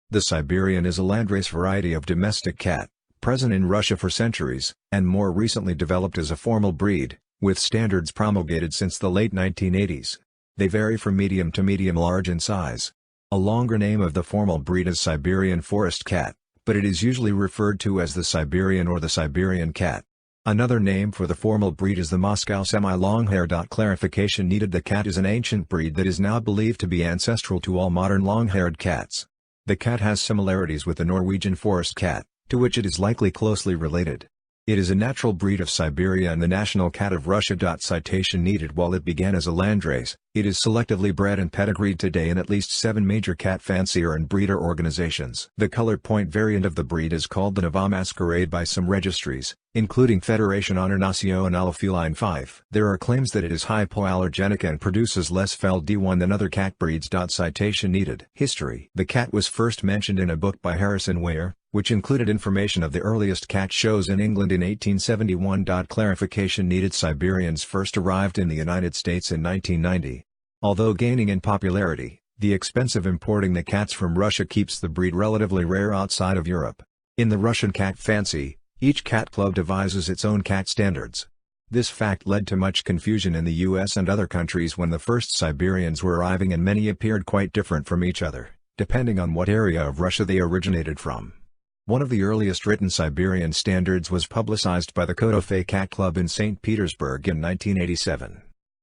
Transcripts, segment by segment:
The Siberian is a landrace variety of domestic cat, present in Russia for centuries, and more recently developed as a formal breed, with standards promulgated since the late 1980s. They vary from medium to medium-large in size. A longer name of the formal breed is Siberian forest cat, but it is usually referred to as the Siberian or the Siberian cat. Another name for the formal breed is the Moscow semi-longhair. Clarification needed. The cat is an ancient breed that is now believed to be ancestral to all modern long-haired cats. The cat has similarities with the Norwegian forest cat, to which it is likely closely related. It is a natural breed of Siberia and the national cat of Russia. Citation needed. While it began as a landrace, it is selectively bred and pedigreed today in at least 7 major cat fancier and breeder organizations. The color point variant of the breed is called the Nava Masquerade by some registries, including Federation Internationale Feline 5. There are claims that it is hypoallergenic and produces less FeLD1 than other cat breeds. Citation needed. History. The cat was first mentioned in a book by Harrison Weir, which included information of the earliest cat shows in England in 1871. Clarification needed. Siberians first arrived in the United States in 1990. Although gaining in popularity, the expense of importing the cats from Russia keeps the breed relatively rare outside of Europe. In the Russian cat fancy, each cat club devises its own cat standards. This fact led to much confusion in the US and other countries when the first Siberians were arriving, and many appeared quite different from each other, depending on what area of Russia they originated from. One of the earliest written Siberian standards was publicized by the Kotofe Cat Club in St. Petersburg in 1987.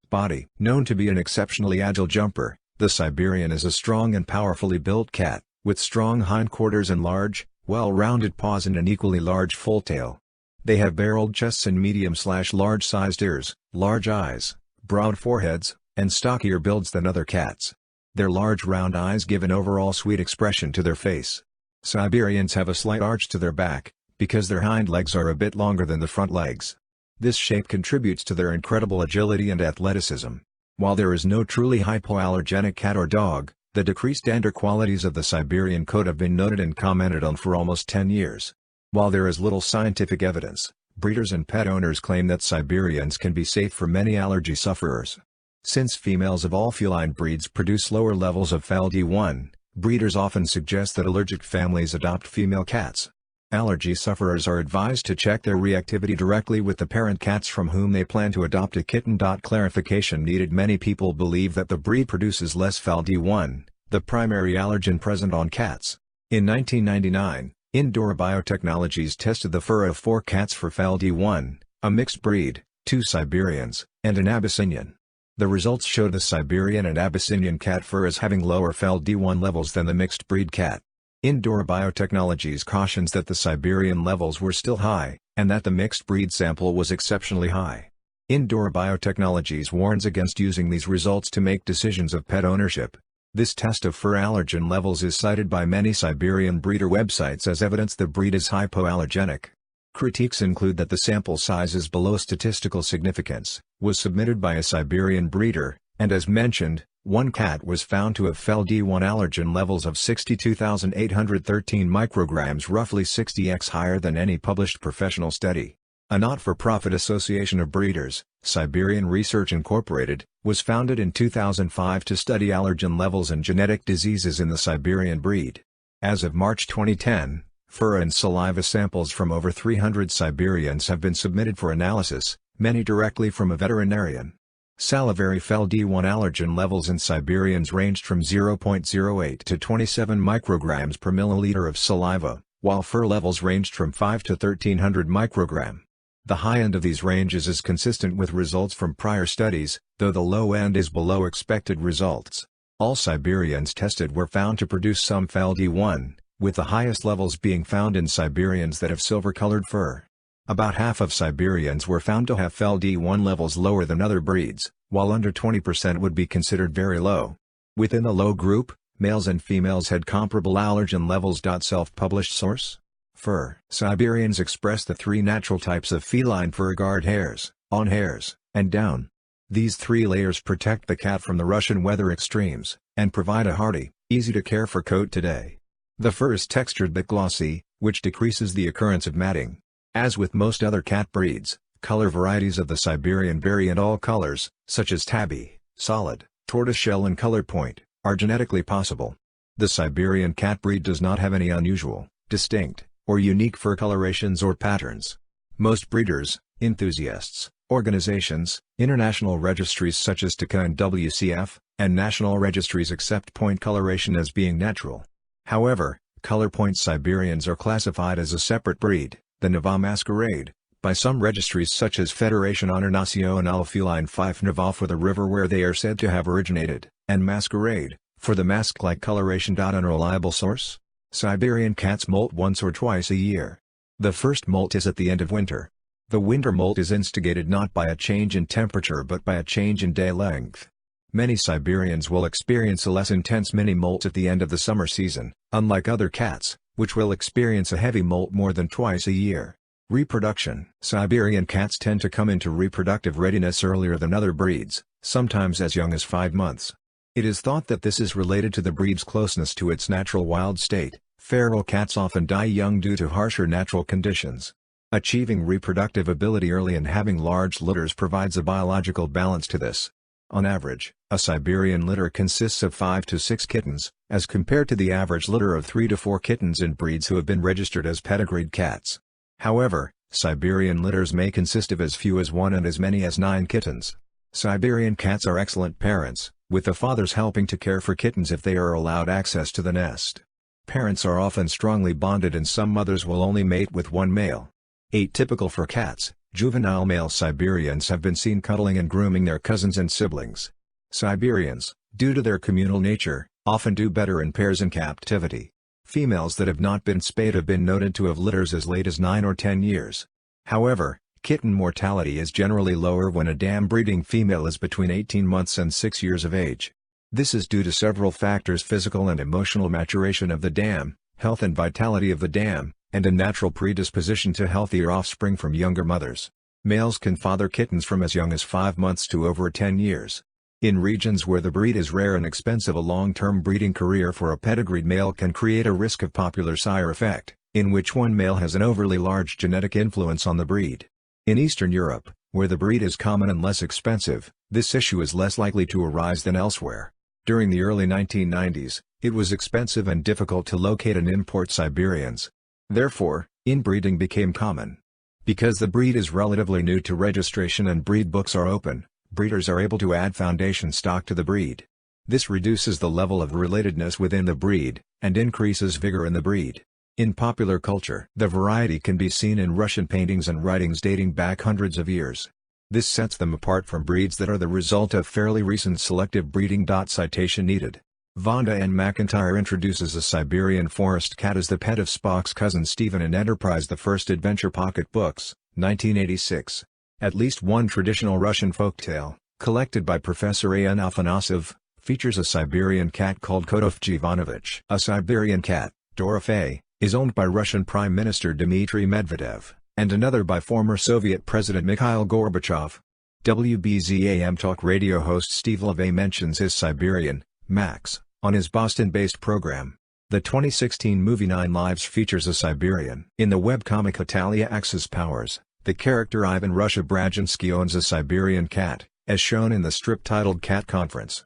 Body. Known to be an exceptionally agile jumper, the Siberian is a strong and powerfully built cat, with strong hindquarters and large, well-rounded paws and an equally large full tail. They have barreled chests and medium/large-sized ears, large eyes, broad foreheads, and stockier builds than other cats. Their large round eyes give an overall sweet expression to their face. Siberians have a slight arch to their back, because their hind legs are a bit longer than the front legs. This shape contributes to their incredible agility and athleticism. While there is no truly hypoallergenic cat or dog, the decreased dander qualities of the Siberian coat have been noted and commented on for almost 10 years. While there is little scientific evidence, breeders and pet owners claim that Siberians can be safe for many allergy sufferers. Since females of all feline breeds produce lower levels of FeLD1, breeders often suggest that allergic families adopt female cats. Allergy sufferers are advised to check their reactivity directly with the parent cats from whom they plan to adopt a kitten. Clarification needed. Many people believe that the breed produces less FeLD1, the primary allergen present on cats. In 1999, Indoor Biotechnologies tested the fur of 4 cats for FeLD1, a mixed breed, 2 Siberians, and an Abyssinian. The results showed the Siberian and Abyssinian cat fur as having lower FeLD1 levels than the mixed breed cat. Indoor Biotechnologies cautions that the Siberian levels were still high, and that the mixed breed sample was exceptionally high. Indoor Biotechnologies warns against using these results to make decisions of pet ownership. This test of fur allergen levels is cited by many Siberian breeder websites as evidence the breed is hypoallergenic. Critiques include that the sample size is below statistical significance, was submitted by a Siberian breeder, and as mentioned, one cat was found to have FeLD1 allergen levels of 62,813 micrograms, roughly 60x higher than any published professional study. A not-for-profit association of breeders, Siberian Research Incorporated, was founded in 2005 to study allergen levels and genetic diseases in the Siberian breed. As of March 2010, fur and saliva samples from over 300 Siberians have been submitted for analysis, many directly from a veterinarian. Salivary FeLD1 allergen levels in Siberians ranged from 0.08 to 27 micrograms per milliliter of saliva, while fur levels ranged from 5 to 1300 microgram. The high end of these ranges is consistent with results from prior studies, though the low end is below expected results. All Siberians tested were found to produce some FeLD1, with the highest levels being found in Siberians that have silver-colored fur. About half of Siberians were found to have FeLD1 levels lower than other breeds, while under 20% would be considered very low. Within the low group, males and females had comparable allergen levels. Self-published source? Fur. Siberians express the 3 natural types of feline fur: guard hairs, on hairs, and down. These 3 layers protect the cat from the Russian weather extremes, and provide a hardy, easy-to-care-for coat today. The fur is textured but glossy, which decreases the occurrence of matting. As with most other cat breeds, color varieties of the Siberian vary, and all colors, such as tabby, solid, tortoiseshell and color point, are genetically possible. The Siberian cat breed does not have any unusual, distinct, or unique fur colorations or patterns. Most breeders, enthusiasts, organizations, international registries such as TICA and WCF, and national registries accept point coloration as being natural. However, color point Siberians are classified as a separate breed, the Neva masquerade, by some registries such as Fédération Internationale Féline Fife Neva for the river where they are said to have originated, and Masquerade, for the mask-like coloration. Unreliable source? Siberian cats molt once or twice a year. The first molt is at the end of winter. The winter molt is instigated not by a change in temperature but by a change in day length. Many Siberians will experience a less intense mini molt at the end of the summer season, unlike other cats, which will experience a heavy molt more than twice a year. Reproduction. Siberian cats tend to come into reproductive readiness earlier than other breeds, sometimes as young as 5 months. It is thought that this is related to the breed's closeness to its natural wild state. Feral cats often die young due to harsher natural conditions. Achieving reproductive ability early and having large litters provides a biological balance to this. On average, a Siberian litter consists of 5 to 6 kittens, as compared to the average litter of 3 to 4 kittens in breeds who have been registered as pedigreed cats. However, Siberian litters may consist of as few as 1 and as many as 9 kittens. Siberian cats are excellent parents, with the fathers helping to care for kittens if they are allowed access to the nest. Parents are often strongly bonded and some mothers will only mate with one male. Atypical for cats, juvenile male Siberians have been seen cuddling and grooming their cousins and siblings. Siberians, due to their communal nature, often do better in pairs in captivity. Females that have not been spayed have been noted to have litters as late as 9 or 10 years. However, kitten mortality is generally lower when a dam breeding female is between 18 months and 6 years of age. This is due to several factors: physical and emotional maturation of the dam, health and vitality of the dam, and a natural predisposition to healthier offspring from younger mothers. Males can father kittens from as young as 5 months to over 10 years. In regions where the breed is rare and expensive, a long-term breeding career for a pedigreed male can create a risk of popular sire effect, in which one male has an overly large genetic influence on the breed. In Eastern Europe, where the breed is common and less expensive, this issue is less likely to arise than elsewhere. During the early 1990s, it was expensive and difficult to locate and import Siberians. Therefore, inbreeding became common. Because the breed is relatively new to registration and breed books are open, breeders are able to add foundation stock to the breed. This reduces the level of relatedness within the breed, and increases vigor in the breed. In popular culture, the variety can be seen in Russian paintings and writings dating back hundreds of years. This sets them apart from breeds that are the result of fairly recent selective breeding. Citation needed. Vonda N. McIntyre introduces a Siberian forest cat as the pet of Spock's cousin Stephen in Enterprise: The First Adventure Pocket Books, 1986. At least one traditional Russian folktale, collected by Professor A. N. Afanasyev, features a Siberian cat called Kodofchi Ivanovich. A Siberian cat, Dorofei, is owned by Russian Prime Minister Dmitry Medvedev, and another by former Soviet President Mikhail Gorbachev. WBZAM talk radio host Steve LeVay mentions his Siberian, Max, on his Boston-based program. The 2016 movie 9 Lives features a Siberian. In the webcomic Italia Axis Powers, the character Ivan Russia Brajinsky owns a Siberian cat, as shown in the strip titled Cat Conference.